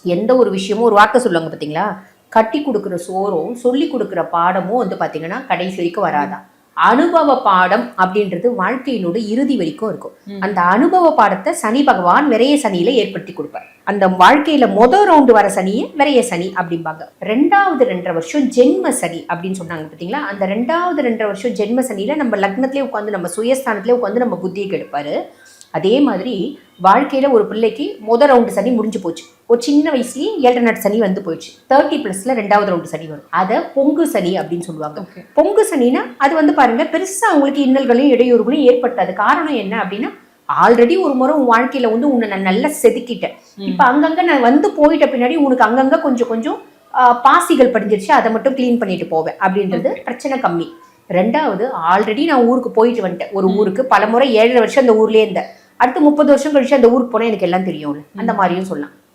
எந்த ஒரு விஷயமும் ஒரு வார்த்தை சொல்லுவாங்க பார்த்தீங்களா, கட்டி கொடுக்குற சோறும் சொல்லி கொடுக்குற பாடமும் வந்து பார்த்தீங்கன்னா கடைசி வரைக்கும் வராதான். அனுபவ பாடம் அப்படின்றது வாழ்க்கையினோட இறுதி வரைக்கும் இருக்கும். அந்த அனுபவ பாடத்தை சனி பகவான் விரைய சனியில ஏற்படுத்தி கொடுப்பார். அந்த வாழ்க்கையில ரவுண்டு வர சனியை விரைய சனி அப்படிம்பாங்க. 2வது 2.5 வருஷம் ஜென்ம சனி அப்படின்னு சொன்னாங்க பார்த்தீங்களா. அந்த 2வது 2.5 வருஷம் ஜென்ம சனியில நம்ம லக்னத்திலே உட்காந்து நம்ம சுயஸ்தானத்திலே உட்காந்து நம்ம புத்தியை கெடுப்பாரு. அதே மாதிரி வாழ்க்கையில ஒரு பிள்ளைக்கு ரவுண்டு சனி முடிஞ்சு போச்சு, ஒரு சின்ன வயசுலயே 7 நாட்டு சனி வந்து போயிடுச்சு, 30+ல 2வது ரவுண்டு சனி வரும். அதை பொங்கு சனி அப்படின்னு சொல்லுவாங்க. பொங்கு சனினா அது வந்து பாருங்க பெருசா அவங்களுக்கு இன்னல்களையும் இடையூறுகளையும் ஏற்பட்டாது. காரணம் என்ன அப்படின்னா, ஆல்ரெடி ஒரு முறை உன் வாழ்க்கையில வந்து உன்னை நான் நல்லா செதுக்கிட்டேன், இப்ப அங்கங்க நான் வந்து போயிட்ட பின்னாடி உனக்கு அங்கங்க கொஞ்சம் கொஞ்சம் பாசிகள் படிஞ்சிருச்சு, அதை மட்டும் கிளீன் பண்ணிட்டு போவேன் அப்படின்றது பிரச்சனை கம்மி. 2வது ஆல்ரெடி நான் ஊருக்கு போயிட்டு வந்துட்டேன், ஒரு ஊருக்கு பல முறை 7.5 வருஷம் அந்த ஊர்லயே இருந்தேன், அடுத்து 30 வருஷம் கழிச்சு அந்த ஊருக்கு போனா எனக்கு எல்லாம் தெரியும்ல, அந்த மாதிரியும் சொல்லலாம்.